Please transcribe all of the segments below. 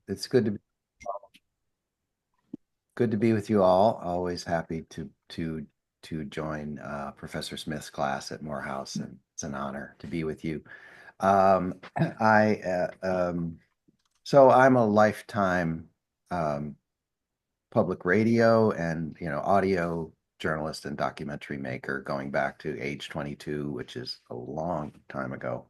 It's good to be with you all. Always happy to join Professor Smith's class at Morehouse, and it's an honor to be with you. I so I'm a lifetime um, public radio and audio journalist and documentary maker, going back to age 22, which is a long time ago.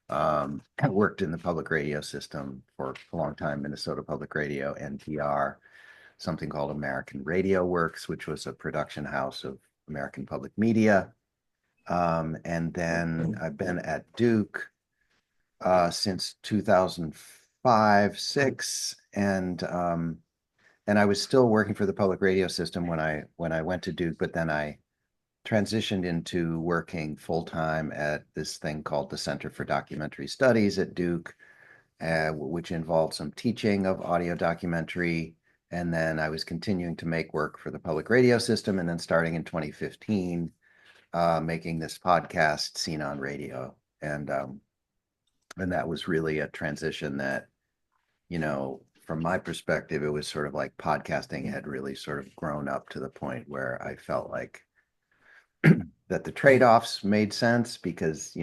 I worked in the public radio system for a long time, Minnesota Public Radio, NPR, something called American Radio Works, which was a production house of American Public Media. And then I've been at Duke since 2005, six, and I was still working for the public radio system when I went to Duke, but then I transitioned into working full time at this thing called the Center for Documentary Studies at Duke, which involved some teaching of audio documentary. And then I was continuing to make work for the public radio system. And then starting in 2015, making this podcast, Scene on Radio. And that was really a transition that, from my perspective, it was sort of like podcasting had really sort of grown up to the point where I felt like that the trade-offs made sense because,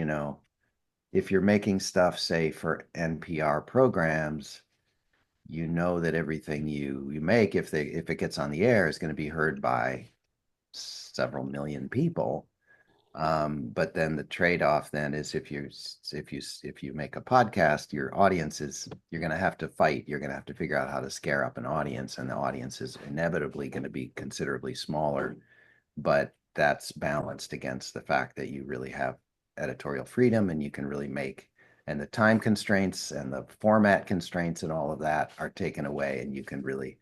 if you're making stuff, say, for NPR programs, you know that everything you make, if it gets on the air, is going to be heard by several million people. But then the trade-off then is if you make a podcast, your audience is you're going to have to fight. You're going to have to figure out how to scare up an audience, and the audience is inevitably going to be considerably smaller. But that's balanced against the fact that you really have editorial freedom and you can really make, and the time constraints and the format constraints and all of that are taken away, and you can really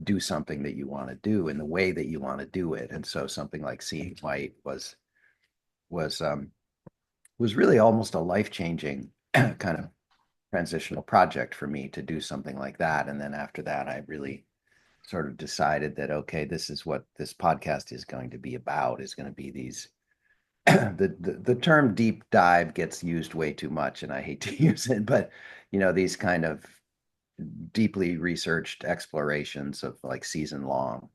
do something that you want to do in the way that you want to do it. And so something like Seeing White was was really almost a life-changing kind of transitional project for me to do something like that. And then after that, I really sort of decided that, okay, this is what this podcast is going to be about, is going to be these the term deep dive gets used way too much, and I hate to use it, but these kind of deeply researched explorations of like season long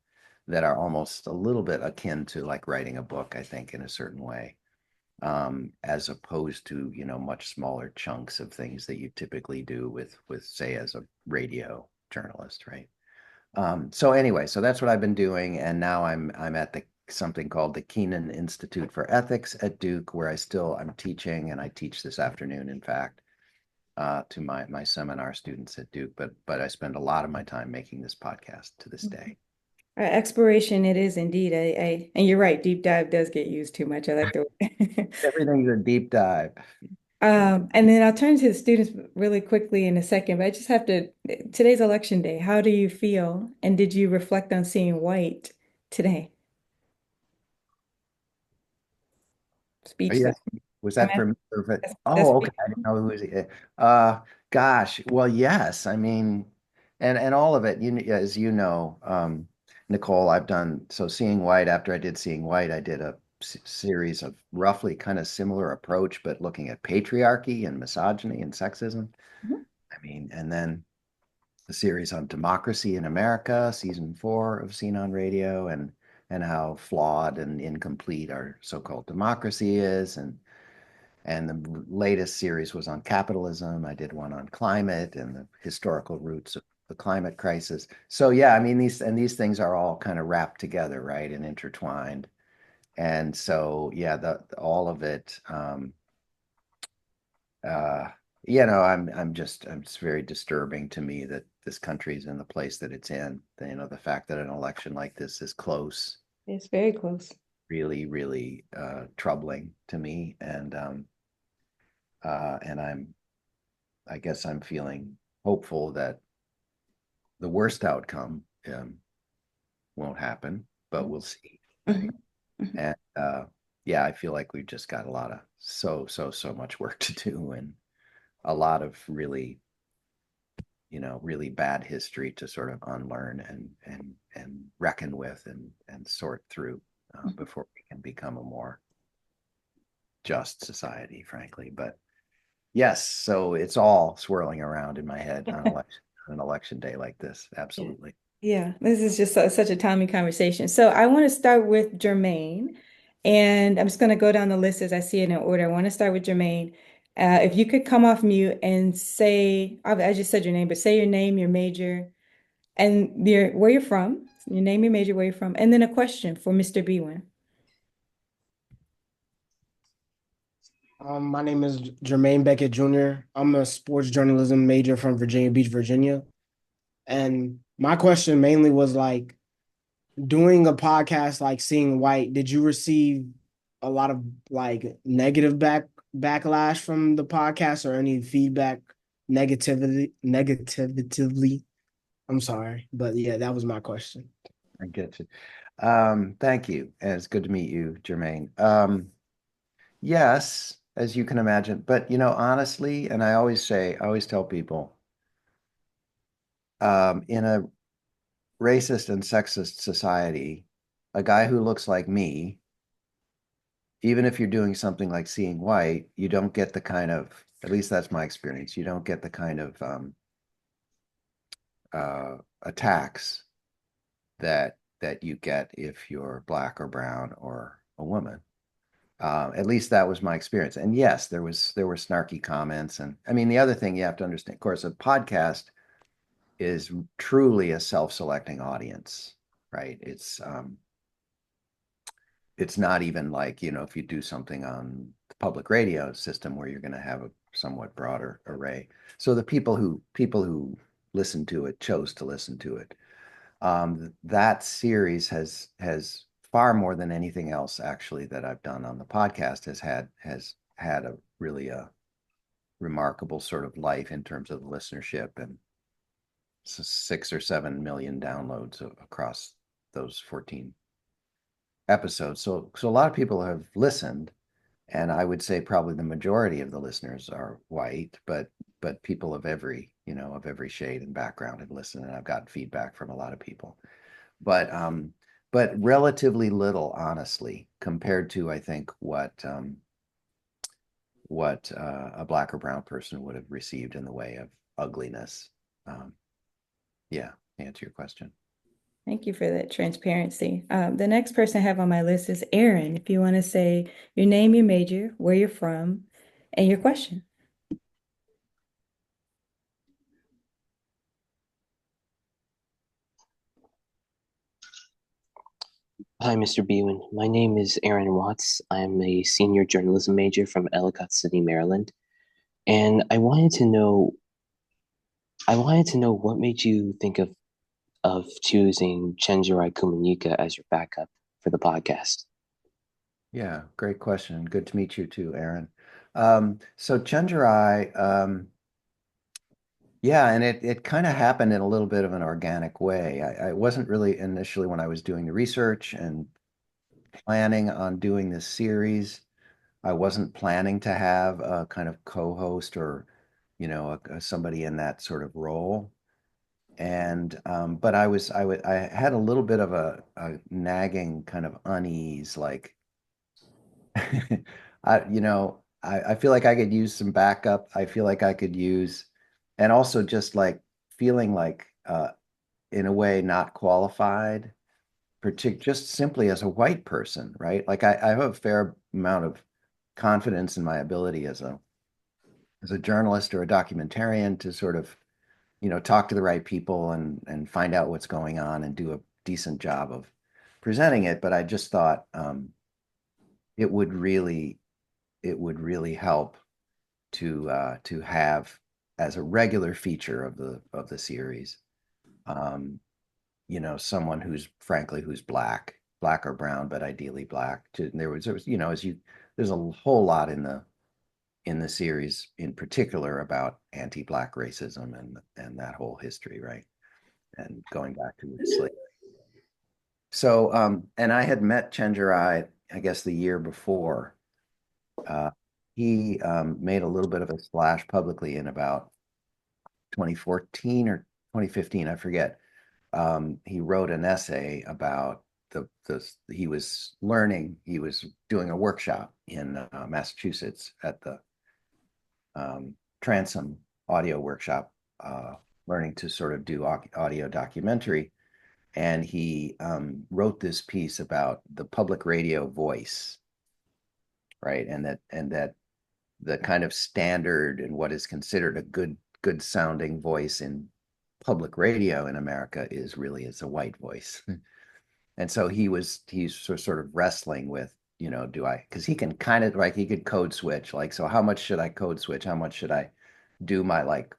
that are almost a little bit akin to like writing a book, I think, in a certain way, as opposed to much smaller chunks of things that you typically do with say as a radio journalist, right? So anyway, so that's what I've been doing, and now I'm at the something called the Keenan Institute for Ethics at Duke, where I'm teaching, and I teach this afternoon, in fact, to my seminar students at Duke. But I spend a lot of my time making this podcast to this day. Exploration, it is indeed. And you're right, deep dive does get used too much. I like the Everything's a deep dive. and then I'll turn to the students really quickly in a second, but I just have to, today's election day. How do you feel? And did you reflect on seeing white today? Yeah, Speechless. was I'm that at, for me? that's Oh, okay. I didn't know who was it. Gosh. Well, yes. I mean, and all of it. As you know, Nicole, I've done so. Seeing White. After I did Seeing White, I did a series of roughly kind of similar approach, but looking at patriarchy and misogyny and sexism. Mhm. I mean, and then the series on democracy in America, season 4 of Scene on Radio, and how flawed and incomplete our so-called democracy is, and the latest series was on capitalism. I did one on climate and the historical roots of the climate crisis. So yeah, I mean these things are all kind of wrapped together, right, and intertwined. And so yeah, all of it. Uh, it's very disturbing to me that this country is in the place that it's in. The fact that an election like this is close, It's very close. really, really troubling to me. And I guess I'm feeling hopeful that the worst outcome won't happen, but we'll see, right? Mhm. Mhm. And yeah, I feel like we've just got a lot of so much work to do, and a lot of really bad history to sort of unlearn and reckon with and sort through before we can become a more just society, frankly. But yes, so it's all swirling around in my head on election an election day like this. Yeah. Absolutely. Yeah, this is just such a timely conversation. So I want to start with Jermaine, and I'm just going to go down the list as I see it in order. I want to start with Jermaine. If you could come off mute and say, I just said your name, but say your name, your major, and where you're from, your name, your major, where you're from, and then a question for Mr. Biewen. My name is Jermaine Beckett Jr. I'm a sports journalism major from Virginia Beach, Virginia. And my question mainly was like doing a podcast like Seeing White, did you receive a lot of like negative backlash from the podcast or any feedback negatively? I'm sorry. But yeah, that was my question. I get you. Thank you. And it's good to meet you, Jermaine. Yes, as you can imagine, but honestly, and I always tell people, in a racist and sexist society, a guy who looks like me, even if you're doing something like Seeing White, you don't get the kind of, at least that's my experience, you don't get the kind of attacks that you get if you're black or brown or a woman. At least that was my experience. And yes, there were snarky comments. And I mean, the other thing you have to understand, of course, a podcast is truly a self-selecting audience, right? It's not even like, if you do something on the public radio system where you're going to have a somewhat broader array. So the people who listen to it chose to listen to it. That series has far more than anything else actually that I've done on the podcast has had a really a remarkable sort of life in terms of listenership and 6 or 7 million downloads across those 14 episodes. So a lot of people have listened, and I would say probably the majority of the listeners are white, but people of every shade and background have listened, and I've gotten feedback from a lot of people. But relatively little, honestly, compared to I think what a black or brown person would have received in the way of ugliness. Um, yeah, to answer your question. Thank you for that transparency. The next person I have on my list is Aaron. If you want to say your name, your major, where you're from, and your question. Hi, Mr. Biewen. My name is Aaron Watts. I'm a senior journalism major from Ellicott City, Maryland. And I wanted to know what made you think of choosing Chenjerai Kumanyika as your backup for the podcast. Yeah, great question. Good to meet you too, Aaron. So Chenjerai, yeah, and it kind of happened in a little bit of an organic way. I wasn't really initially when I was doing the research and planning on doing this series. I wasn't planning to have a kind of co-host or, somebody in that sort of role. And but I had a little bit of a nagging kind of unease, like I feel like I could use some backup. I feel like I could use, and also just like feeling like, in a way, not qualified, just simply as a white person, right? Like I have a fair amount of confidence in my ability as a journalist or a documentarian to sort of, talk to the right people and find out what's going on and do a decent job of presenting it. But I just thought it would really it would really help to have as a regular feature of the series, um, someone who's black or brown, but ideally black. There was there's a whole lot in the series in particular about anti-black racism and that whole history, right? And going back to slavery. So, and I had met Chenjerai, I guess, the year before. Uh, he made a little bit of a splash publicly in about 2014 or 2015, I forget. He wrote an essay about he was doing a workshop in Massachusetts at the Transom Audio Workshop, learning to sort of do audio documentary, and he wrote this piece about the public radio voice, right? And that the kind of standard and what is considered a good sounding voice in public radio in America is really it's a white voice. And so he's sort of wrestling with, do I, because he can kind of like he could code switch, like, so how much should I code switch? How much should I do my like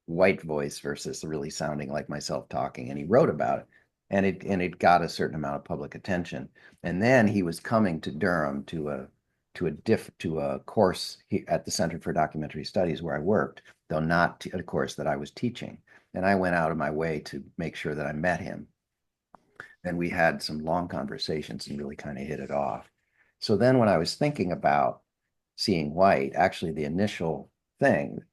white voice versus really sounding like myself talking? And he wrote about it, and it got a certain amount of public attention. And then he was coming to Durham to a course at the Center for Documentary Studies where I worked, though not a course that I was teaching. And I went out of my way to make sure that I met him, and we had some long conversations and really kind of hit it off. So then when I was thinking about seeing white, actually the initial thing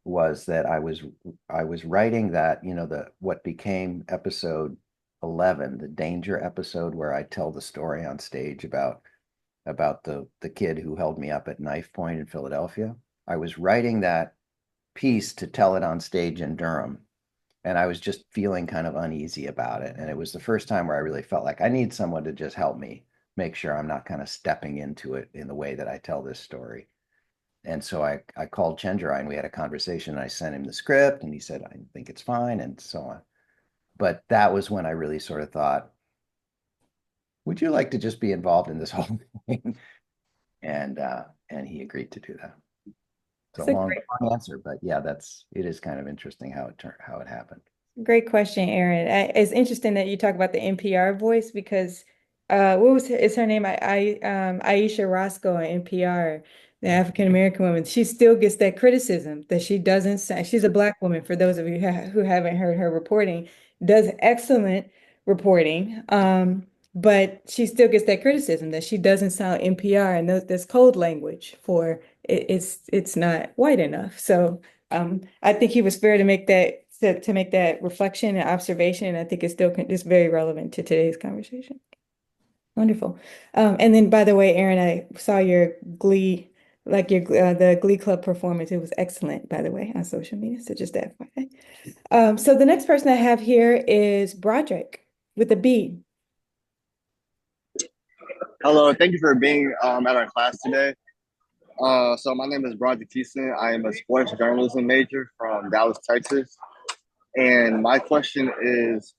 was that I was writing that, the what became episode 11, the danger episode, where I tell the story on stage about the kid who held me up at knife point in Philadelphia. I was writing that piece to tell it on stage in Durham, and I was just feeling kind of uneasy about it. And it was the first time where I really felt like I need someone to just help me make sure I'm not kind of stepping into it in the way that I tell this story. And so I called Chenjerai and we had a conversation. And I sent him the script and he said, I think it's fine, and so on. But that was when I really sort of thought, would you like to just be involved in this whole thing? And he agreed to do that. So It's a long great answer, but yeah, it is kind of interesting how it happened. Great question, Aaron. It's interesting that you talk about the NPR voice because is her name? Aisha Roscoe on NPR, the African American woman. She still gets that criticism that she doesn't sound. She's a Black woman. For those of you who haven't heard her reporting, does excellent reporting. But she still gets that criticism that she doesn't sound NPR, and there's code language for it, it's not white enough. So. I think he was fair to make that reflection and observation, and I think it's still just very relevant to today's conversation. Wonderful. And then, by the way, Aaron, I saw your Glee, like the Glee Club performance. It was excellent, by the way, on social media. So just that. So the next person I have here is Broderick with a B. Hello, thank you for being at our class today. So my name is Broderick Thiessen. I am a sports journalism major from Dallas, Texas. And my question is,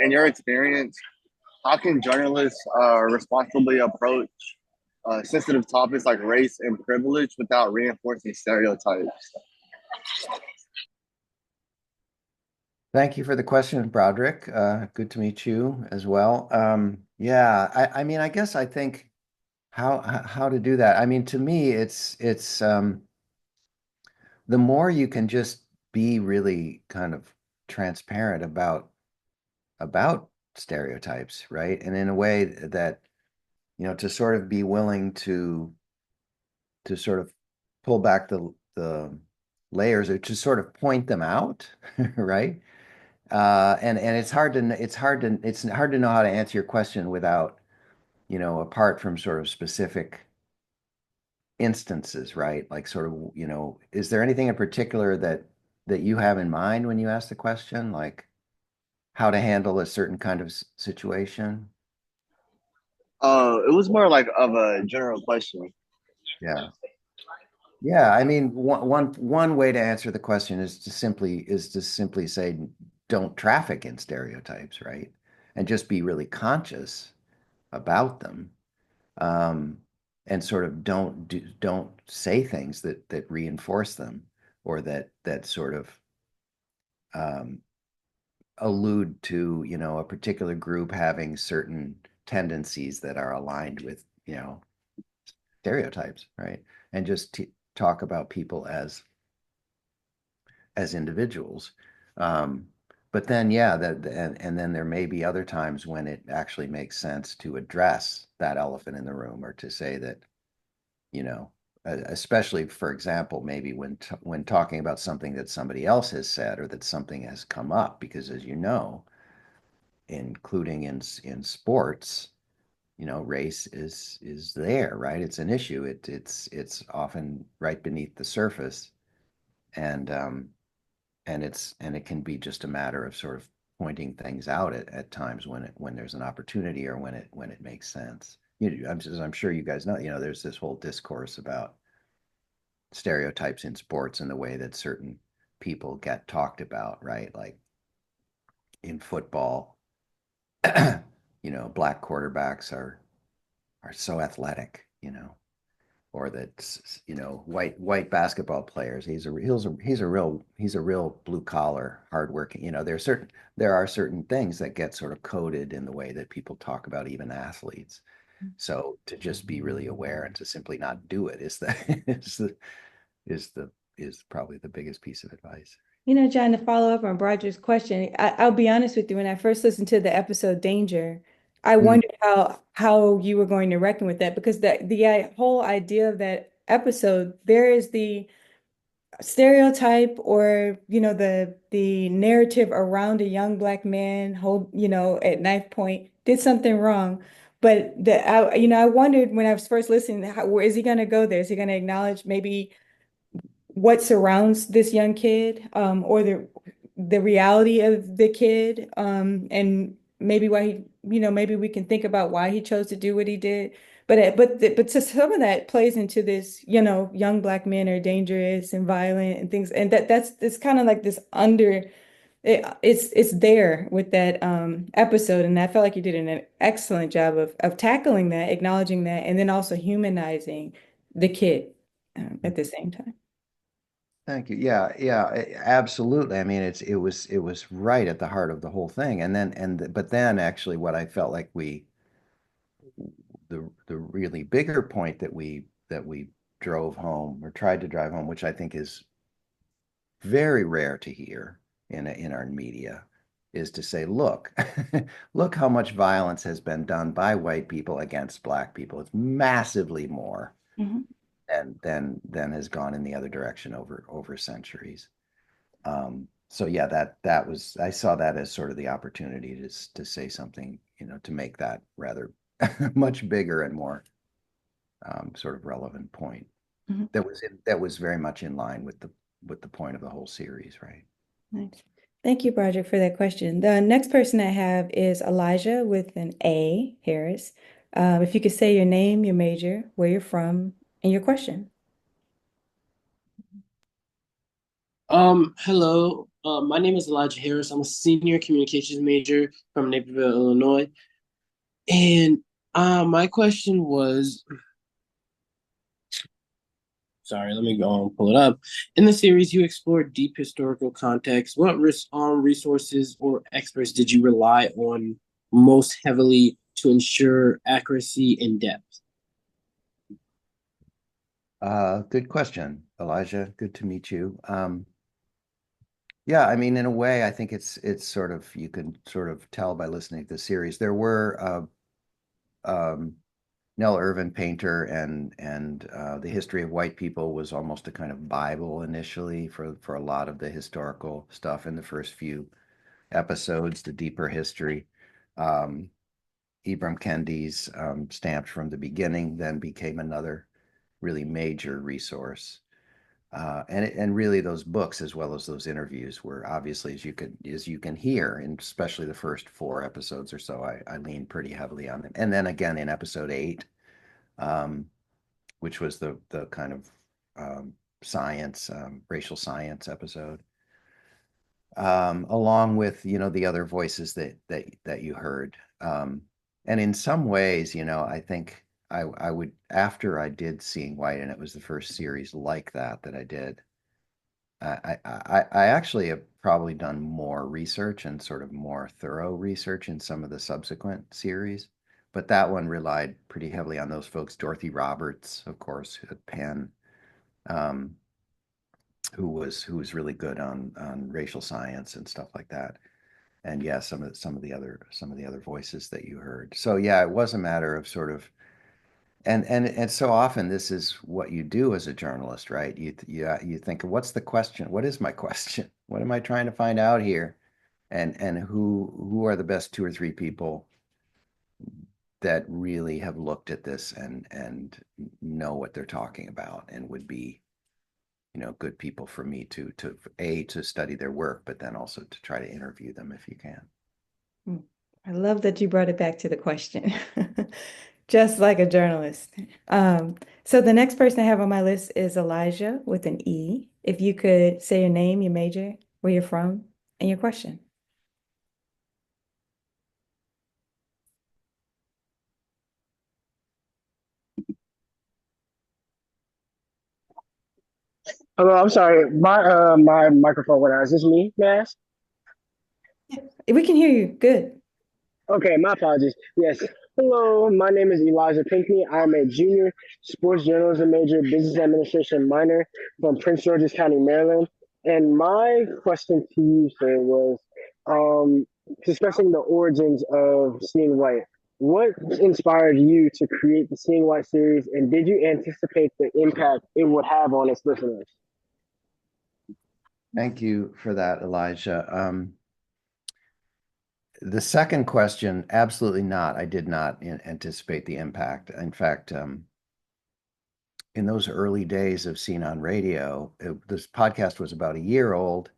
in your experience, how can journalists responsibly approach sensitive topics like race and privilege without reinforcing stereotypes? Thank you for the question, Broderick. Good to meet you as well. Yeah, I mean, I guess I think how to do that. I mean, to me, it's the more you can just be really kind of transparent about stereotypes, right? And in a way that, to sort of be willing to sort of pull back the layers or to sort of point them out, right? And it's hard to know how to answer your question without, apart from sort of specific instances, right? Like sort of, is there anything in particular that you have in mind when you ask the question, like how to handle a certain kind of situation? It was more like of a general question. Yeah. Yeah, I mean, one way to answer the question is to simply say don't traffic in stereotypes, right? And just be really conscious about them, um, and sort of don't say things that reinforce them or that sort of um, allude to, a particular group having certain tendencies that are aligned with, stereotypes, right? And just talk about people as individuals. Um, but then, yeah, and then there may be other times when it actually makes sense to address that elephant in the room, or to say that, especially, for example, maybe when talking about something that somebody else has said or that something has come up, because as you know, including in sports, race is there, right? It's an issue. It's often right beneath the surface, and and it can be just a matter of sort of pointing things out at times when there's an opportunity or when it makes sense. I'm sure you guys know, there's this whole discourse about stereotypes in sports and the way that certain people get talked about, right? Like in football, black quarterbacks are so athletic, or that white basketball players. He's a real blue collar, hardworking. There are certain things that get sort of coded in the way that people talk about even athletes. So to just be really aware and to simply not do it is the is probably the biggest piece of advice. John, to follow up on Roger's question, I'll be honest with you. When I first listened to the episode Danger, I Mm. wondered how you were going to reckon with that because the whole idea of that episode, there is the stereotype or the narrative around a young black man hold at knife point did something wrong. But I wondered when I was first listening, where is he going to go there? Is he going to acknowledge maybe what surrounds this young kid, or the reality of the kid, and maybe why maybe we can think about why he chose to do what he did. But to some of that plays into this, young black men are dangerous and violent and things, and that's it's kind of like this it's there with that episode, and I felt like you did an excellent job of tackling that, acknowledging that, and then also humanizing the kid at the same time. Thank you. Yeah, yeah, absolutely. I mean, it was right at the heart of the whole thing. But then actually what I felt like the really bigger point that we drove home or tried to drive home, which I think is very rare to hear in our media, is to say, look, look how much violence has been done by white people against black people. It's massively more Mhm. than has gone in the other direction over centuries. So yeah, that was, I saw that as sort of the opportunity to say something, to make that rather much bigger and more sort of relevant point Mhm. that was very much in line with the point of the whole series, right? Nice. Thank you, Broderick, for that question. The next person I have is Elijah with an A, Harris. If you could say your name, your major, where you're from, and your question. Hello. My name is Elijah Harris. I'm a senior communications major from Naperville, Illinois. And my question was, sorry, let me go and pull it up. In the series, you explored deep historical context. What resources or experts did you rely on most heavily to ensure accuracy and depth? Good question, Elijah. Good to meet you. Yeah, I mean, in a way, I think it's sort of, you can sort of tell by listening to the series. There were Nell Irvin Painter and the history of white people was almost a kind of Bible initially for a lot of the historical stuff in the first few episodes, the deeper history. Um, Ibram Kendi's Stamped from the Beginning then became another really major resource. And really those books as well as those interviews were obviously, as you can hear, and especially the first four episodes or so, I leaned pretty heavily on them. And then again in episode 8, um, which was the kind of science, racial science episode, along with the other voices that you heard. And in some ways, I think I would, after I did Seeing White, and it was the first series like that I did. I actually have probably done more research and sort of more thorough research in some of the subsequent series, but that one relied pretty heavily on those folks. Dorothy Roberts, of course, at Penn, um, who was really good on racial science and stuff like that. And yeah, some of the other voices that you heard. So yeah, it was a matter of sort of, and so often this is what you do as a journalist, right? You think, what's the question? What is my question? What am I trying to find out here? And who are the best two or three people that really have looked at this and know what they're talking about and would be good people for me to study their work, but then also to try to interview them if you can. I love that you brought it back to the question, just like a journalist. So the next person I have on my list is Elijah with an E. If you could say your name, your major, where you're from, and your question. Hello, I'm sorry. My microphone went out. Is this me, Mass? We can hear you. Good. Okay, my apologies. Yes. Hello, my name is Elijah Pinckney. I'm a junior sports journalism major, business administration minor from Prince George's County, Maryland. And my question to you, sir, was discussing the origins of Seeing White. What inspired you to create the Seeing White series, and did you anticipate the impact it would have on its listeners? Thank you for that, Elijah. The second question, absolutely not. I did not anticipate the impact. In fact, in those early days of Scene on Radio, this podcast was about a year old.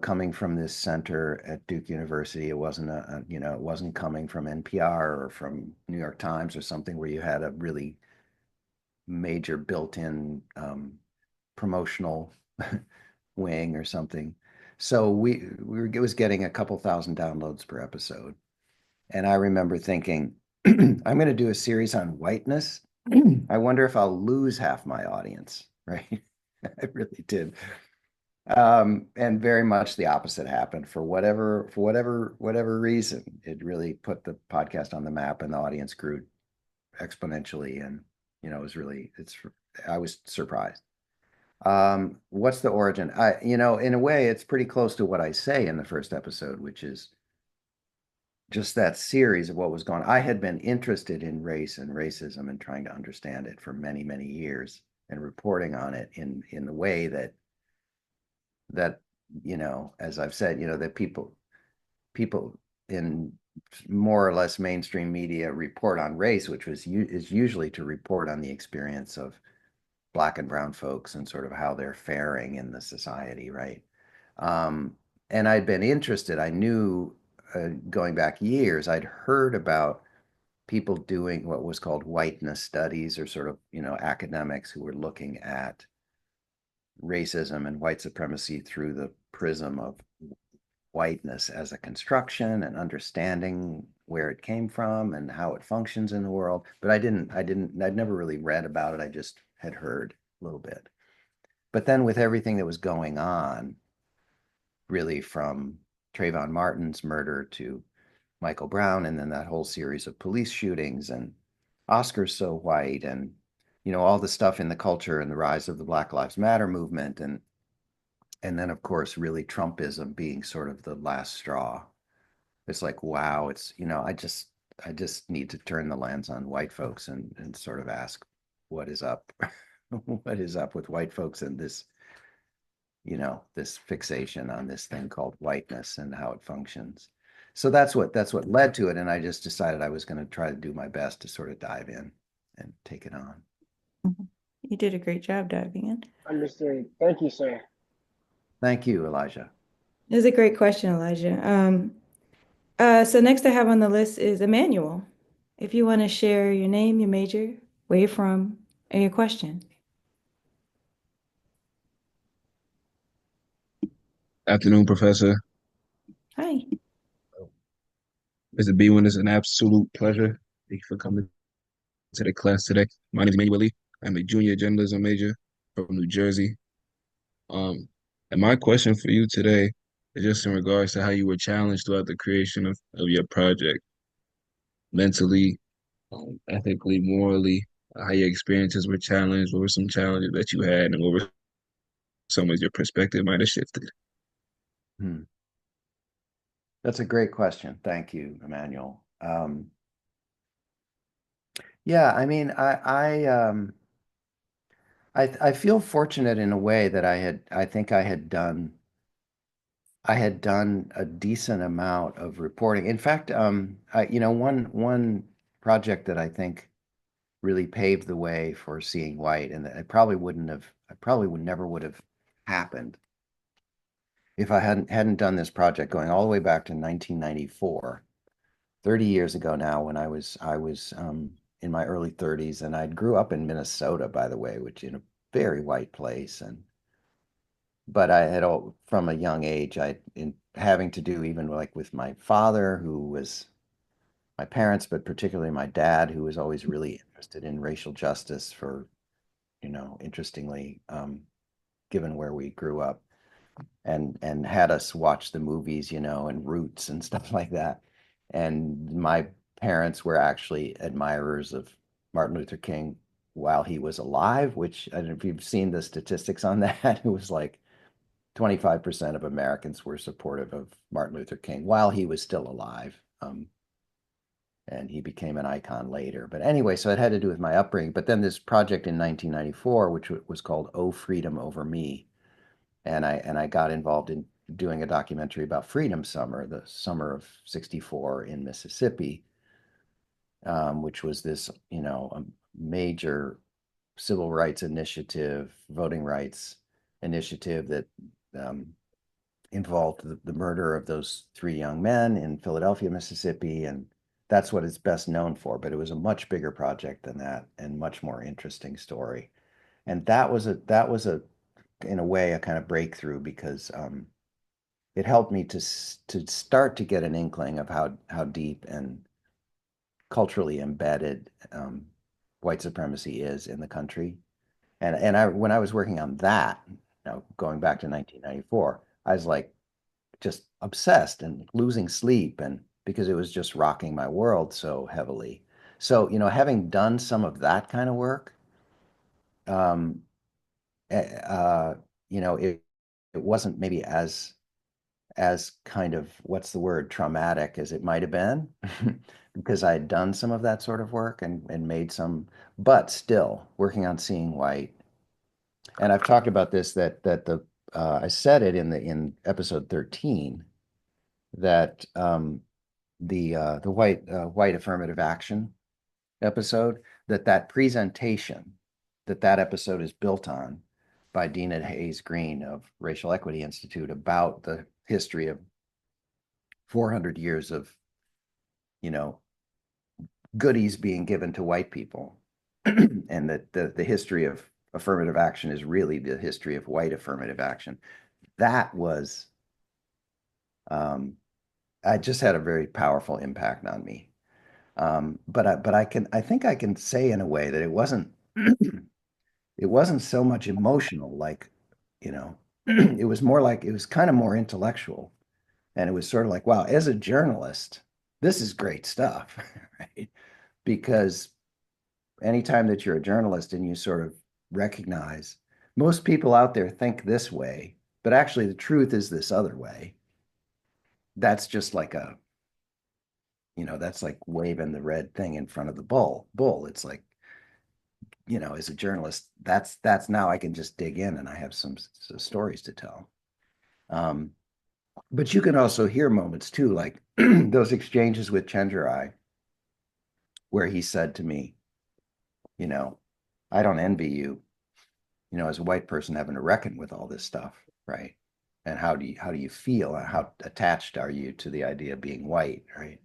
Coming from this center at Duke University, it wasn't it wasn't coming from NPR or from New York Times or something where you had a really major built-in promotional wing or something. So it was getting a couple thousand downloads per episode. And I remember thinking, I'm going to do a series on whiteness. I wonder if I'll lose half my audience, right? I really did. And very much the opposite happened for whatever reason. It really put the podcast on the map and the audience grew exponentially. And, I was surprised. What's the origin? In a way, it's pretty close to what I say in the first episode, which is just that series of what was going on. I had been interested in race and racism and trying to understand it for many, many years and reporting on it in the way that as I've said, that people in more or less mainstream media report on race, which is usually to report on the experience of Black and brown folks and sort of how they're faring in the society, right? And I'd been interested. I knew going back years, I'd heard about people doing what was called whiteness studies, or sort of, academics who were looking at racism and white supremacy through the prism of whiteness as a construction and understanding where it came from and how it functions in the world. But I'd never really read about it. I just had heard a little bit. But then with everything that was going on, really from Trayvon Martin's murder to Michael Brown, and then that whole series of police shootings and Oscars So White, and all the stuff in the culture and the rise of the Black Lives Matter movement, and then of course really Trumpism being sort of the last straw. It's like, wow, it's I just need to turn the lens on white folks and sort of ask what is up. What is up with white folks and this fixation on this thing called whiteness and how it functions. So that's what led to it. And I just decided I was going to try to do my best to sort of dive in and take it on. You did a great job diving in. Understood. Thank you, sir. Thank you, Elijah. It was a great question, Elijah. So next I have on the list is Emmanuel. If you want to share your name, your major, where you're from, and your question. Afternoon, Professor. Hi. Mr. Biewen, it's an absolute pleasure. Thank you for coming to the class today. My name is Emmanuel Lee. I'm a junior journalism major from New Jersey. And my question for you today is just in regards to how you were challenged throughout the creation of your project, mentally, ethically, morally, how your experiences were challenged, what were some challenges that you had, and what were some of your perspective might have shifted. That's a great question. Thank you, Emmanuel. Yeah, I mean, I feel fortunate in a way that I think I had done a decent amount of reporting. In fact, one project that I think really paved the way for seeing white, and it probably wouldn't have, I probably would never would have happened if I hadn't done this project going all the way back to 1994, 30 years ago now, when I was in my early 30s, and I grew up in Minnesota, by the way, which in a very white place, and but I had all from a young age, I in having to do even like with my father, who was my parents, but particularly my dad, who was always really interested in racial justice for, interestingly, given where we grew up, and had us watch the movies, and Roots and stuff like that. And my parents were actually admirers of Martin Luther King while he was alive, which I don't know if you've seen the statistics on that. It was like 25% of Americans were supportive of Martin Luther King while he was still alive. And he became an icon later. But anyway, so it had to do with my upbringing. But then this project in 1994, which was called "Oh Freedom Over Me," and I got involved in doing a documentary about Freedom Summer, the summer of '64 in Mississippi, which was this, a major civil rights initiative, voting rights initiative that um, involved the murder of those three young men in Philadelphia, Mississippi, and that's what it's best known for. But it was a much bigger project than that, and much more interesting story. And that was a in a way a kind of breakthrough, because it helped me to start to get an inkling of how deep and culturally embedded white supremacy is in the country. And I when I was working on that, going back to 1994, I was like just obsessed and losing sleep, and because it was just rocking my world so heavily. So, having done some of that kind of work, um, eh, uh, it wasn't maybe as kind of, what's the word, traumatic as it might have been, because I had done some of that sort of work and made some, but still working on seeing white. And I've talked about this, that the I said it in episode 13, that the white affirmative action episode, that presentation that episode is built on by Dina Hayes Green of Racial Equity Institute, about the history of 400 years of, you know goodies being given to white people, and that the history of affirmative action is really the history of white affirmative action. That was I just had a very powerful impact on me. But I think I can say in a way that it wasn't it wasn't so much emotional, like, you know, it was more like, it was kind of more intellectual. And it was sort of like, wow, as a journalist, this is great stuff, right? Because anytime that you're a journalist and you sort of recognize most people out there think this way, but actually the truth is this other way, that's just like that's like waving the red thing in front of the bull. It's like, as a journalist, that's now I can just dig in and I have some stories to tell. Um, but you can also hear moments too, like those exchanges with Chenjerai, where he said to me, you know, I don't envy you, as a white person having to reckon with all this stuff, right? And how do you feel? How attached are you to the idea of being white, right?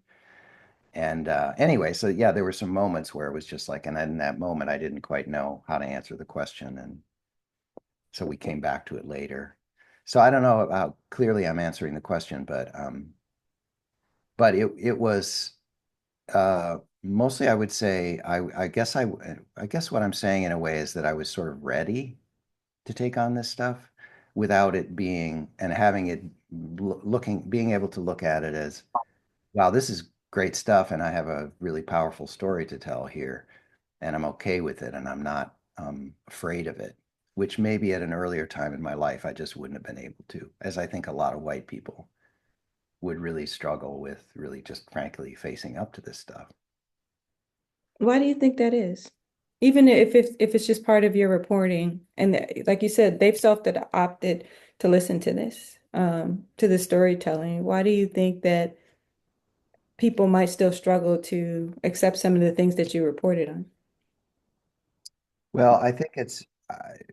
And anyway, so yeah, there were some moments where it was just like, and in that moment, I didn't quite know how to answer the question, and so we came back to it later. So I don't know how clearly I'm answering the question, but it was mostly, I would say, I guess what I'm saying in a way is that I was sort of ready to take on this stuff without it being, and having it being able to look at it as, wow, this is great stuff, and I have a really powerful story to tell here, and I'm okay with it, and I'm not afraid of it, which maybe at an earlier time in my life I just wouldn't have been able to, as I think a lot of white people would really struggle with, really just frankly facing up to this stuff. Why do you think that is? Even if it's just part of your reporting, and like you said, they've opted to listen to this, to the storytelling. Why do you think that people might still struggle to accept some of the things that you reported on? Well, I think it's,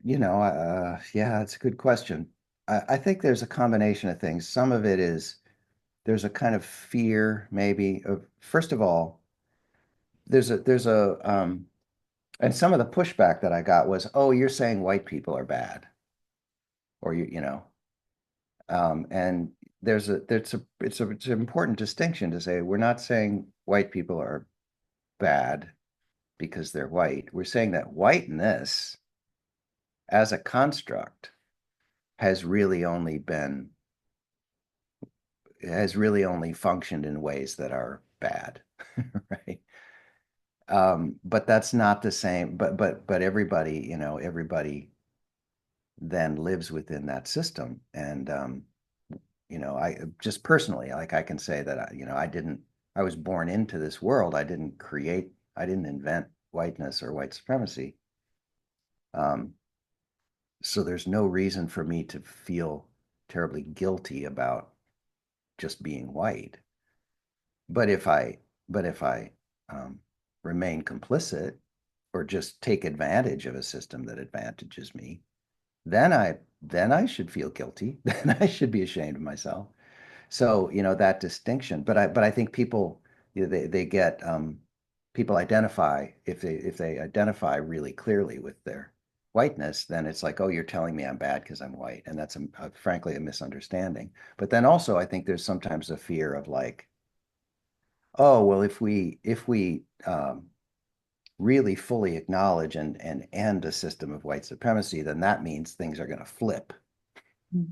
yeah, it's a good question. I think there's a combination of things. Some of it is there's a kind of fear, maybe, of, first of all, and some of the pushback that I got was, oh, you're saying white people are bad, or and it's an important distinction to say we're not saying white people are bad because they're white. We're saying that whiteness as a construct has really only been has really only functioned in ways that are bad, right? But that's not the same. But everybody, everybody then lives within that system, and I just personally, like I can say that I was born into this world. I didn't invent whiteness or white supremacy. Um, so there's no reason for me to feel terribly guilty about just being white. But if I um, remain complicit or just take advantage of a system that advantages me, then I should feel guilty. Then I should be ashamed of myself. So, that distinction. But I think people, they get people identify if they identify really clearly with their whiteness, then it's like, oh, you're telling me I'm bad because I'm white, and that's frankly a misunderstanding. But then also, I think there's sometimes a fear of like, oh, well, if we really fully acknowledge and end a system of white supremacy, then that means things are going to flip, Mm.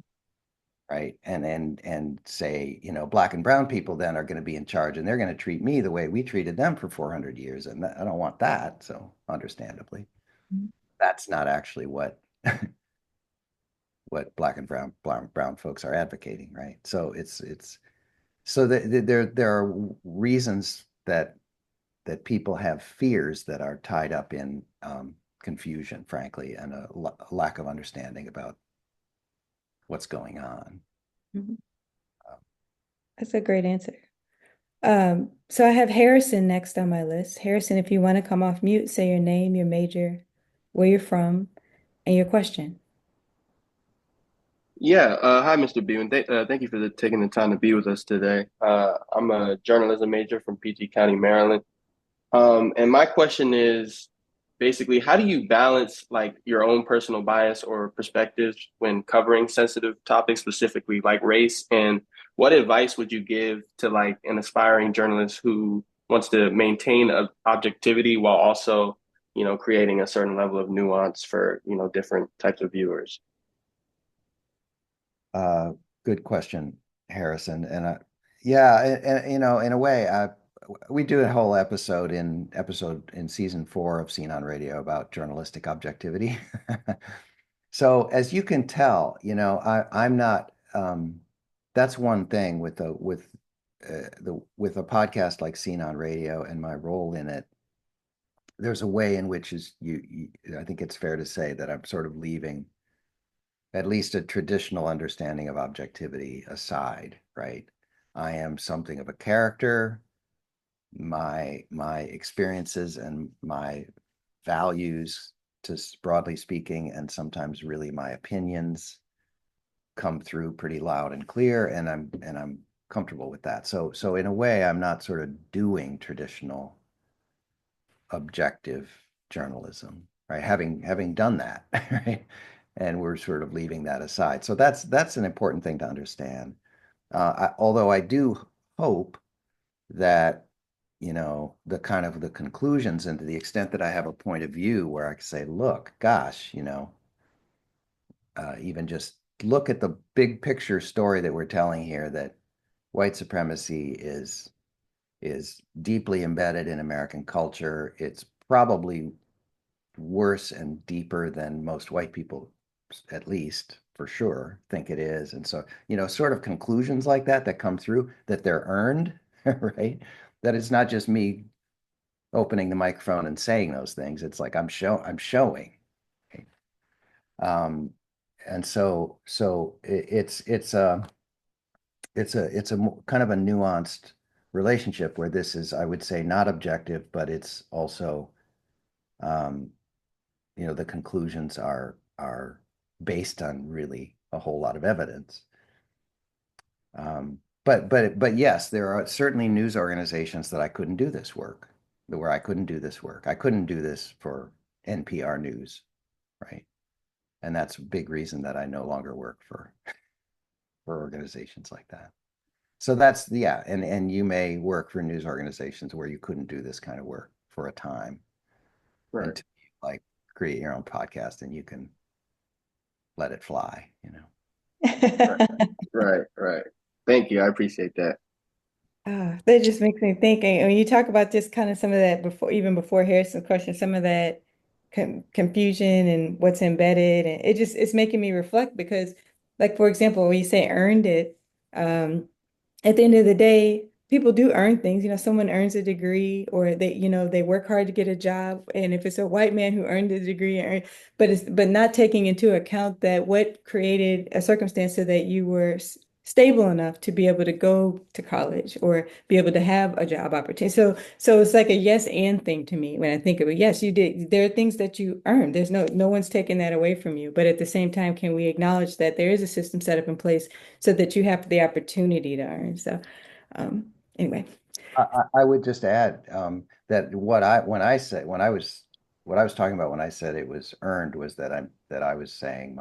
right? And say, black and brown people then are going to be in charge, and they're going to treat me the way we treated them for 400 years, and I don't want that. So, understandably, that's not actually what black and brown folks are advocating, right? So it's so there are reasons that people have fears that are tied up in confusion, frankly, and a lack of understanding about what's going on. Mhm. That's a great answer. So I have Harrison next on my list. Harrison, if you want to come off mute, say your name, your major, where you're from, and your question. Yeah, hi, Mr. Biewen. Thank you for taking the time to be with us today. I'm a journalism major from PG County, Maryland. And my question is basically, how do you balance like your own personal bias or perspectives when covering sensitive topics, specifically like race? And what advice would you give to like an aspiring journalist who wants to maintain objectivity while also, creating a certain level of nuance for, different types of viewers? Uh, Good question, Harrison. And yeah, in a way, we do a whole episode in season 4 of Scene on Radio about journalistic objectivity. So as you can tell, I'm not. That's one thing with with a podcast like Scene on Radio and my role in it. There's a way in which I think it's fair to say that I'm sort of leaving at least a traditional understanding of objectivity aside, right? I am something of a character. My experiences and my values, just broadly speaking, and sometimes really my opinions come through pretty loud and clear, and I'm comfortable with that. So in a way, I'm not sort of doing traditional objective journalism, right? Having done that, right? And we're sort of leaving that aside. So that's an important thing to understand. Although I do hope that the kind of the conclusions and to the extent that I have a point of view where I can say, look, gosh, even just look at the big picture story that we're telling here that white supremacy is deeply embedded in American culture. It's probably worse and deeper than most white people, at least for sure, think it is. And so, sort of conclusions like that come through that they're earned, right? That it's not just me opening the microphone and saying those things. It's like I'm showing. Okay? Um, and so it's a kind of a nuanced relationship where this is, I would say, not objective, but it's also um, the conclusions are based on really a whole lot of evidence. But yes, there are certainly news organizations that I couldn't do this work, where I couldn't do this work. I couldn't do this for NPR News, right? And that's a big reason that I no longer work for organizations like that. So that's, yeah, and you may work for news organizations where you couldn't do this kind of work for a time Right. until you like create your own podcast and you can let it fly, Right. Thank you. I appreciate that. That just makes me think. And when you talk about just kind of some of that before, even before Harrison's question, some of that confusion and what's embedded, and it's making me reflect because, like for example, when you say earned it, at the end of the day, people do earn things. Someone earns a degree or they work hard to get a job. And if it's a white man who earned a degree, but not taking into account that what created a circumstance so that you were stable enough to be able to go to college or be able to have a job opportunity. So it's like a yes and thing to me when I think of it. Yes, you did. There are things that you earned. There's no one's taking that away from you. But at the same time, can we acknowledge that there is a system set up in place so that you have the opportunity to earn? So um, anyway. I would just add that what I was talking about when I said it was earned was that I was saying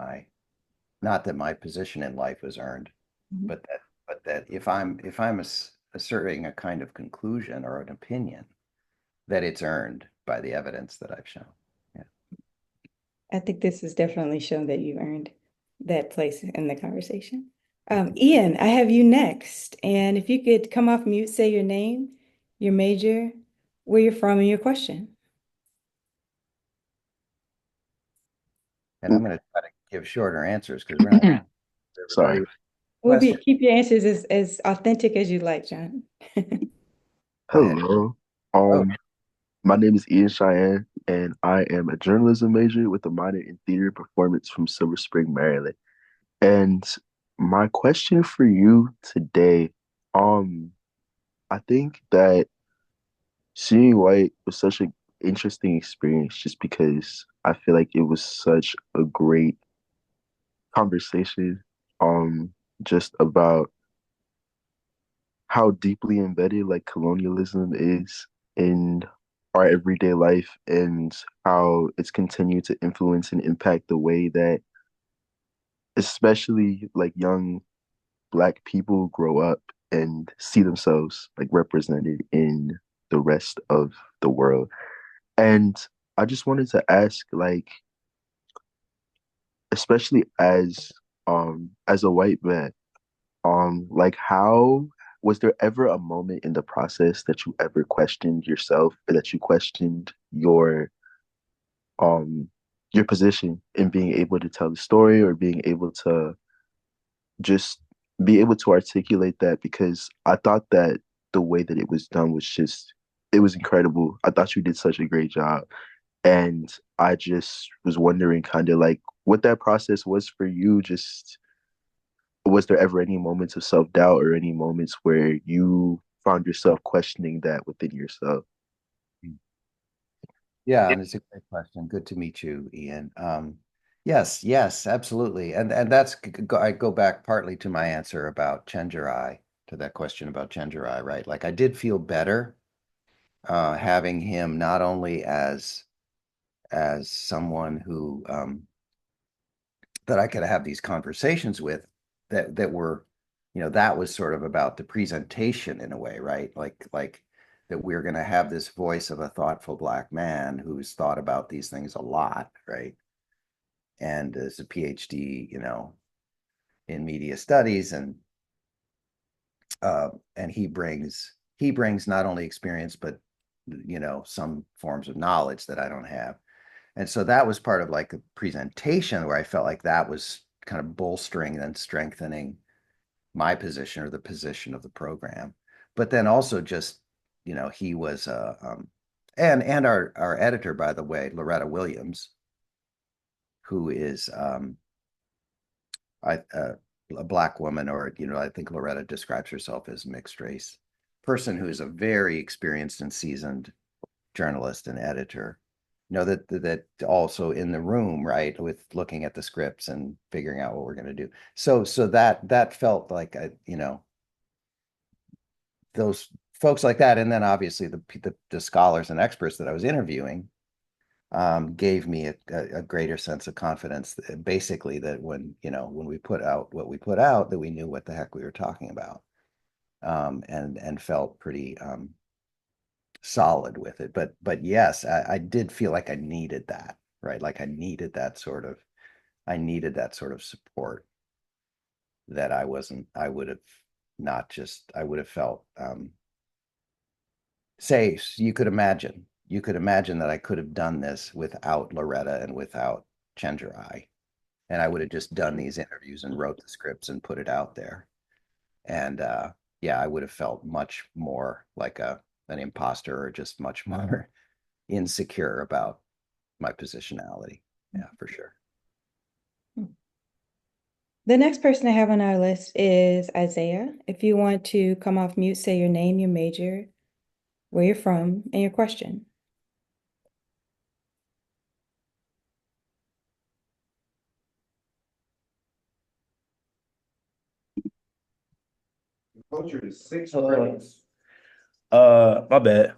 not that my position in life was earned, Mhm. but that if I'm asserting a kind of conclusion or an opinion, that it's earned by the evidence that I've shown. Yeah. I think this has definitely shown that you earned that place in the conversation. Ian, I have you next. And if you could come off mute, say your name, your major, where you're from, and your question. And I'm going to try to give shorter answers because we're not Sorry. everybody We'll question. keep your answers as authentic as you like, John. Go ahead. Hello. Oh, My name is Ian Cheyenne, and I am a journalism major with a minor in theater performance from Silver Spring, Maryland. And my question for you today, I think that seeing white was such an interesting experience just because I feel like it was such a great conversation, just about how deeply embedded like colonialism is in our everyday life and how it's continued to influence and impact the way that especially like young black people grow up and see themselves like represented in the rest of the world. And I just wanted to ask like especially as a white man, like how was there ever a moment in the process that you ever questioned yourself or that you questioned um your position in being able to tell the story or being able to just be able to articulate that? Because I thought that the way that it was done was just it was incredible. I thought you did such a great job. And I just was wondering kind of like what that process was for you. Just was there ever any moments of self-doubt or any moments where you found yourself questioning that within yourself? yeah, and it's a great question. Good to meet you, Ian. Yes, absolutely. And I go back partly to my answer about Chenjerai, to that question about Chenjerai, right? Like I did feel better having him not only as someone who that I could have these conversations with that were, that was sort of about the presentation in a way, right? Like that we're going to have this voice of a thoughtful Black man who's thought about these things a lot, right? And is a PhD, in media studies, and he brings not only experience but some forms of knowledge that I don't have. And so that was part of like a presentation where I felt like that was kind of bolstering and strengthening my position or the position of the program. But then also just, he was and our editor, by the way, Loretta Williams, who is a Black woman, or I think Loretta describes herself as mixed race person, who is a very experienced and seasoned journalist and editor. that also in the room, right, with looking at the scripts and figuring out what we're going to do. So that felt like those folks like that, and then obviously the scholars and experts that I was interviewing gave me a greater sense of confidence, basically, that when we put out what we put out, that we knew what the heck we were talking about, and felt pretty solid with it. But yes, I did feel like I needed that, right? Like I needed that sort of support that I would have not just, I would have felt, say, you could imagine that I could have done this without Loretta and without Chenjerai. And I would have just done these interviews and wrote the scripts and put it out there. And yeah, I would have felt much more like an imposter, or just much more insecure about my positionality. Yeah, for sure. The next person I have on our list is Isaiah. If you want to come off mute, say your name, your major, where you're from, and your question. Culture is six Hello. grades. My bad.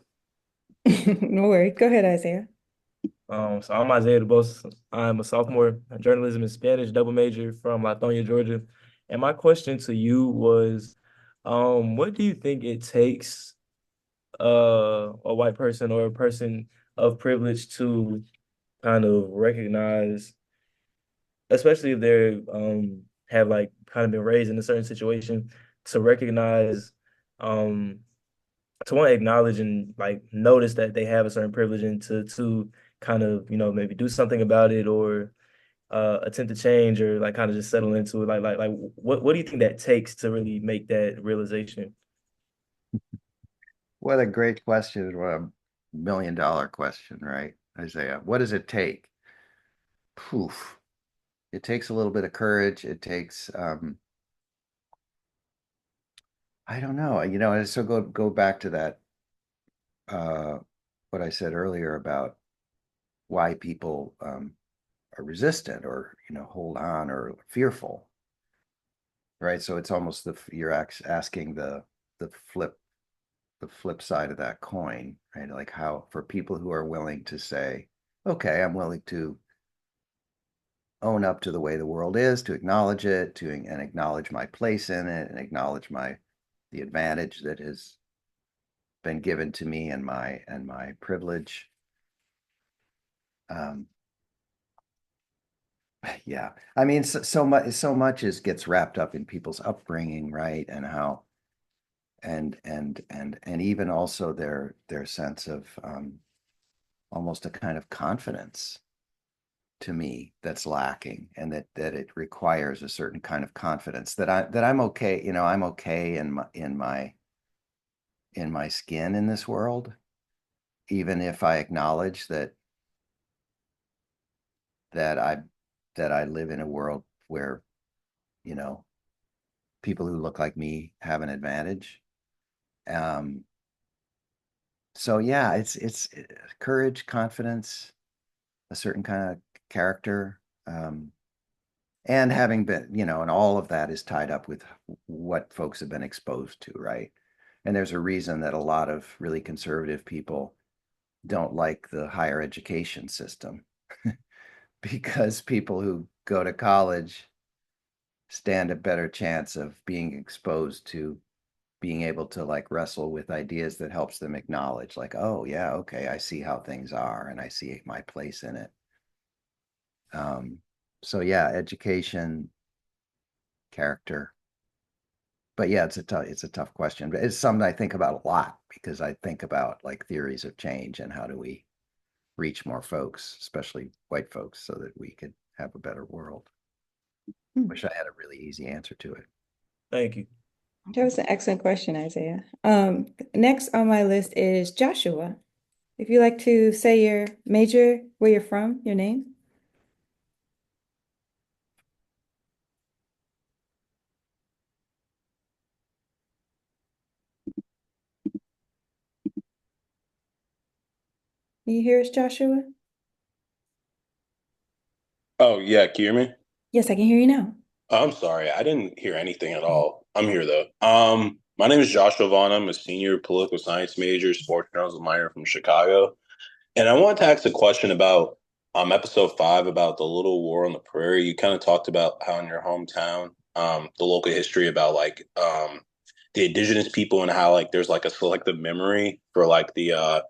No worries. Go ahead, Isaiah. So I'm Isaiah DeBose. I'm a sophomore in journalism and Spanish double major from Lithonia, Georgia. And my question to you was, what do you think it takes a white person or a person of privilege to kind of recognize, especially if they're have like kind of been raised in a certain situation, to recognize um to want to acknowledge and like notice that they have a certain privilege, and to kind of maybe do something about it, or attempt to change, or like kind of just settle into it, like what do you think that takes to really make that realization? What a great question. What a $1 million question, right, Isaiah? What does it take? Poof. It takes a little bit of courage. It takes, I don't know, so go back to that, uh, what I said earlier about why people are resistant, or, hold on, or fearful, right? So it's almost you're asking the flip the flip side of that coin, right? Like, how, for people who are willing to say, okay, I'm willing to own up to the way the world is, to acknowledge it, and acknowledge my place in it, and acknowledge the advantage that has been given to me, and my privilege. Um, yeah, I mean, so much gets wrapped up in people's upbringing, right? And how, and even also their sense of, almost a kind of confidence, to me, that's lacking, and that it requires a certain kind of confidence that I'm okay, I'm okay in my skin in this world, even if I acknowledge that I that I live in a world where, you know people who look like me have an advantage. Um, so yeah, it's courage, confidence, a certain kind of character, and having been, and all of that is tied up with what folks have been exposed to, right? And there's a reason that a lot of really conservative people don't like the higher education system, because people who go to college stand a better chance of being exposed to being able to, like, wrestle with ideas that helps them acknowledge, like, oh yeah, okay, I see how things are, and I see my place in it. um so yeah, education, character. But yeah, it's a tough question, but it's something I think about a lot, because I think about, like, theories of change, and how do we reach more folks, especially white folks, so that we could have a better world. Wish I had a really easy answer to it. Thank you. That was an excellent question, Isaiah. Next on my list is Joshua. If you'd like to say your major, where you're from, your name. Can you hear us, Joshua? Oh, yeah, can you hear me? Yes, I can hear you now. I'm sorry, I didn't hear anything at all. I'm here though. My name is Joshua Vaughn. I'm a senior political science major, sports journalism minor from Chicago. And I wanted to ask a question about episode 5 about the little war on the prairie. You kind of talked about how in your hometown, the local history about like the indigenous people and how like there's like a selective memory for like the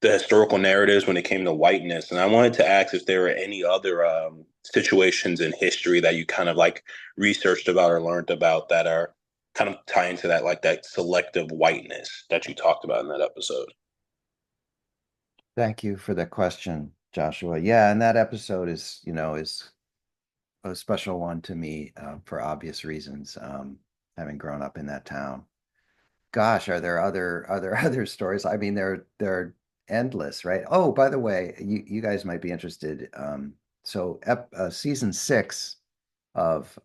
historical narratives when it came to whiteness. And I wanted to ask if there were any other situations in history that you kind of like researched about or learned about that are kind of tie into that, like that selective whiteness that you talked about in that episode. Thank you for the question, Joshua. Yeah, and that episode is a special one to me for obvious reasons, having grown up in that town. Gosh, are there other stories? I mean, they're endless, right? Oh, by the way, you guys might be interested. So season 6 of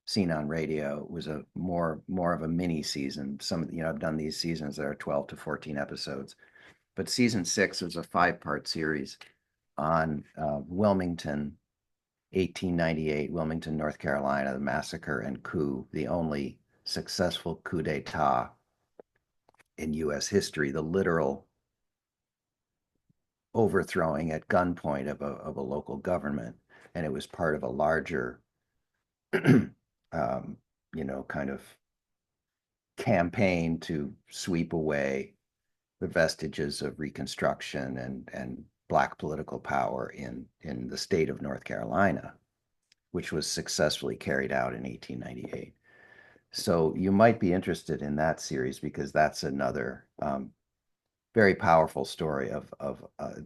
Scene on Radio was a more of a mini season. I've done these seasons that are 12 to 14 episodes, but season 6 was a 5-part series on Wilmington, 1898, Wilmington, North Carolina, the massacre and coup, the only successful coup d'etat in U.S. history, the literal overthrowing at gunpoint of a local government. And it was part of a larger, kind of campaign to sweep away the vestiges of Reconstruction and Black political power in the state of North Carolina, which was successfully carried out in 1898. So you might be interested in that series because that's another very powerful story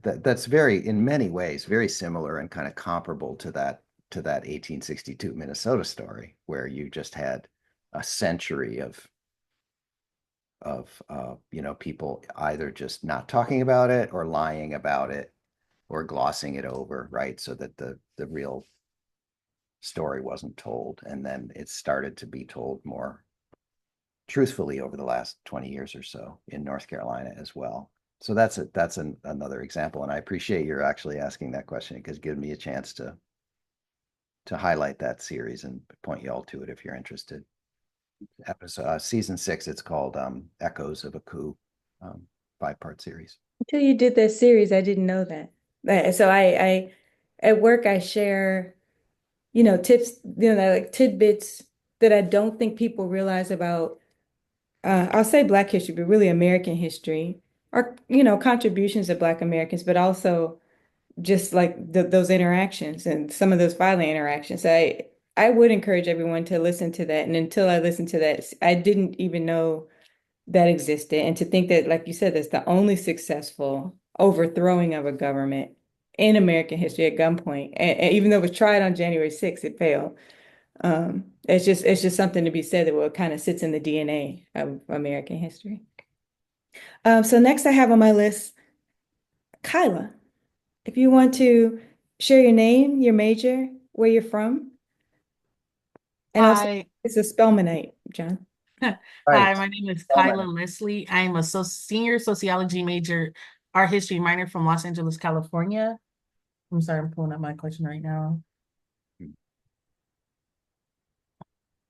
that's very, in many ways, very similar and kind of comparable to that 1862 Minnesota story, where you just had a century of people either just not talking about it or lying about it or glossing it over, right? So that the real story wasn't told, and then it started to be told more truthfully over the last 20 years or so in North Carolina as well. So another example, and I appreciate you're actually asking that question because it gives me a chance to highlight that series and point you all to it if you're interested. Episode season 6, it's called Echoes of a Coup, 5-part series. Until you did that series, I didn't know that. So I at work I share, tips, like tidbits that I don't think people realize about I'll say Black history, but really American history, or contributions of Black Americans, but also just like those interactions and some of those violent interactions. I would encourage everyone to listen to that. And until I listened to that, I didn't even know that existed. And to think that, like you said, that's the only successful overthrowing of a government in American history at gunpoint. And even though it was tried on January 6th, it failed. It's just something to be said that kind of sits in the DNA of American history. So next I have on my list, Kyla. If you want to share your name, your major, where you're from, and also Hi. it's a Spelmanite, John. Hi, Right. my name is Kyla Spelman. Leslie. I'm a senior sociology major, art history minor from Los Angeles, California. I'm sorry, I'm pulling up my question right now.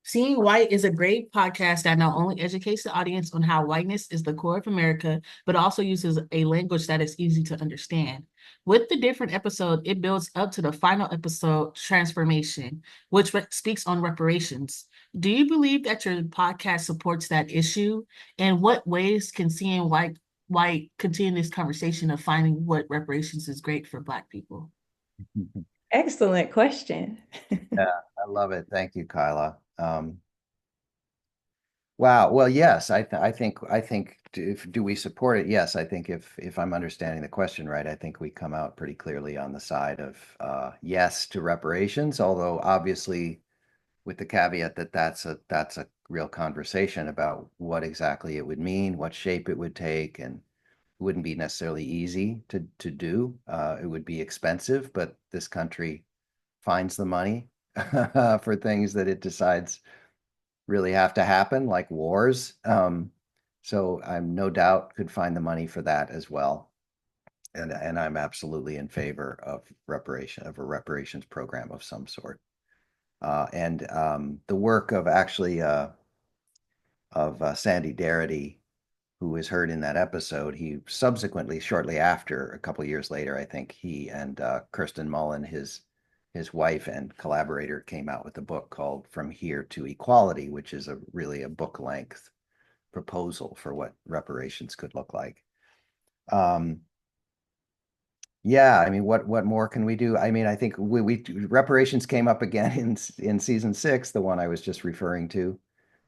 Seeing White is a great podcast that not only educates the audience on how whiteness is the core of America, but also uses a language that is easy to understand. With the different episode, it builds up to the final episode, Transformation, which speaks on reparations. Do you believe that your podcast supports that issue? And what ways can Seeing White continue this conversation of finding what reparations is great for Black people? Excellent question. Yeah, I love it. Thank you, Kyla. Wow. Well, yes, I think do we support it? Yes, I think if I'm understanding the question right, I think we come out pretty clearly on the side of yes to reparations, although obviously with the caveat that that's a real conversation about what exactly it would mean, what shape it would take, and it wouldn't be necessarily easy to do. It would be expensive, but this country finds the money for things that it decides really have to happen, like wars. So I'm no doubt could find the money for that as well. and I'm absolutely in favor of a reparations program of some sort. And the work of actually Sandy Darity, who was heard in that episode, he subsequently, shortly after, a couple of years later, I think he and Kirsten Mullen, his wife and collaborator, came out with a book called From Here to Equality, which is really a book length proposal for what reparations could look like. Yeah, I mean, what more can we do? I mean, I think we reparations came up again in season 6, the one I was just referring to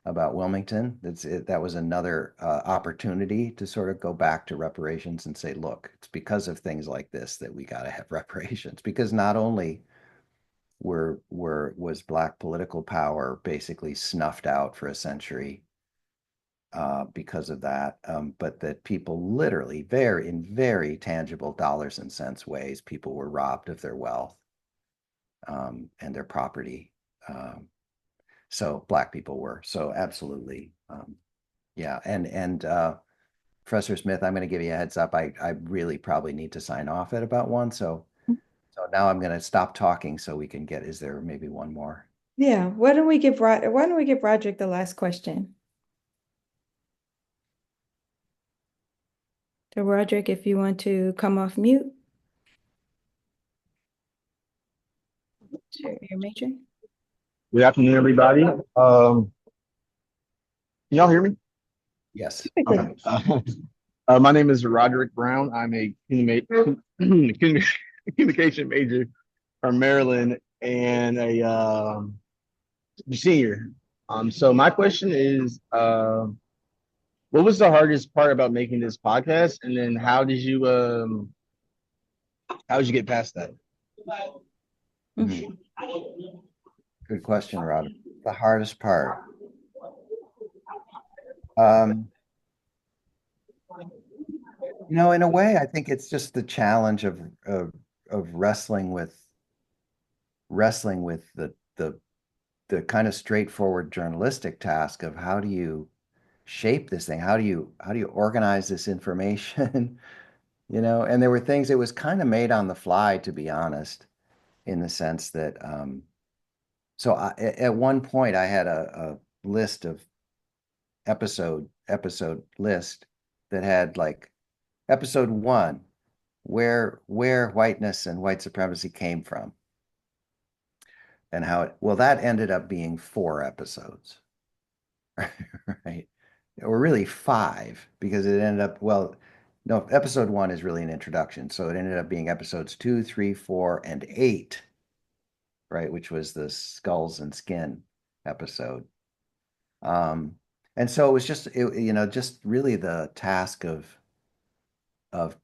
about Wilmington. That was another opportunity to sort of go back to reparations and say, look, it's because of things like this that we got to have reparations, because not only was Black political power basically snuffed out for a century because of that, but that people literally, in very tangible dollars and cents ways, people were robbed of their wealth and their property. So Black people were. So absolutely. Yeah. And Professor Smith, I'm going to give you a heads up. I really probably need to sign off at about 1. So now I'm going to stop talking so we can get, is there maybe one more? Yeah. Why don't we give Roderick the last question? So Roderick, if you want to come off mute. Share your major. Good afternoon, everybody. Can y'all hear me? Yes. Okay. My name is Roderick Brown. I'm a communication major from Maryland and a senior. So my question is, what was the hardest part about making this podcast, and then how did you get past that? Good question, Rob. The hardest part. In a way, I think it's just the challenge of wrestling with the kind of straightforward journalistic task of how do you shape this thing? How do you organize this information? And there were things, it was kind of made on the fly, to be honest, in the sense that at one point I had a list of episode list that had like episode 1, where whiteness and white supremacy came from, and how that ended up being 4 episodes, right? Or really 5, because it ended up, no, episode 1 is really an introduction, so it ended up being episodes 2, 3, 4, and 8, right, which was the skulls and skin episode. And so it was just just really the task of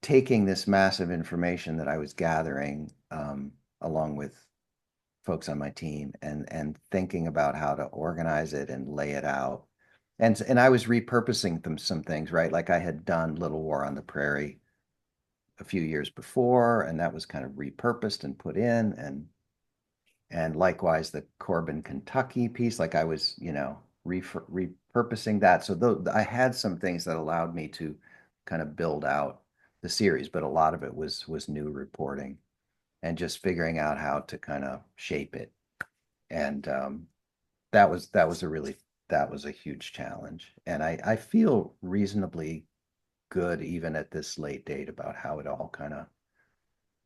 taking this massive information that I was gathering along with folks on my team and thinking about how to organize it and lay it out. And I was repurposing some things, right? Like I had done Little War on the Prairie a few years before, and that was kind of repurposed and put in, and likewise the Corbin, Kentucky piece, like I was, repurposing that. So I had some things that allowed me to kind of build out the series, but a lot of it was new reporting and just figuring out how to kind of shape it. And that was a huge challenge. And I feel reasonably good even at this late date about how it all kind of,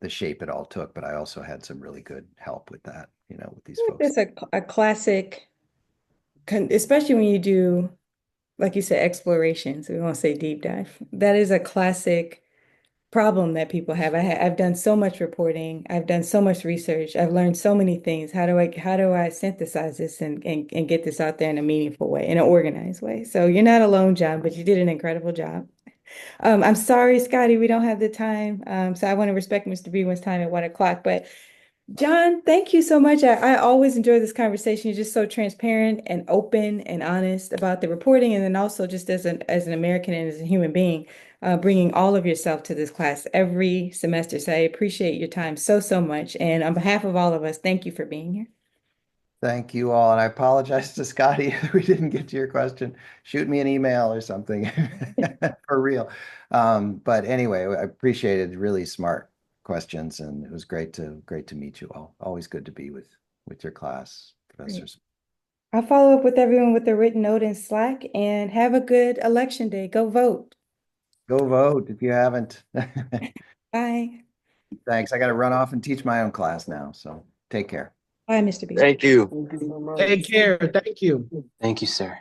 the shape it all took, but I also had some really good help with that, with these folks. It's a classic, especially when you do, like you said, exploration. So we won't say deep dive. That is a classic problem that people have. I've done so much reporting. I've done so much research. I've learned so many things. How do I synthesize this and get this out there in a meaningful way, in an organized way? So you're not alone, John, but you did an incredible job. I'm sorry, Scotty, we don't have the time. So I want to respect Mr. Biewen's time at 1 o'clock. But John, thank you so much. I always enjoy this conversation. You're just so transparent and open and honest about the reporting, and then also just as an American and as a human being, bringing all of yourself to this class every semester. So I appreciate your time so much. And on behalf of all of us, thank you for being here. Thank you all. And I apologize to Scotty if we didn't get to your question. Shoot me an email or something for real. But anyway, I appreciated really smart questions, and it was great to meet you all. Always good to be with your class, professors. I'll follow up with everyone with a written note in Slack, and have a good election day. Go vote. Go vote if you haven't. Bye. Thanks. I got to run off and teach my own class now. So take care. Bye, Mr. B. Thank you. Take care. Thank you. Thank you, sir.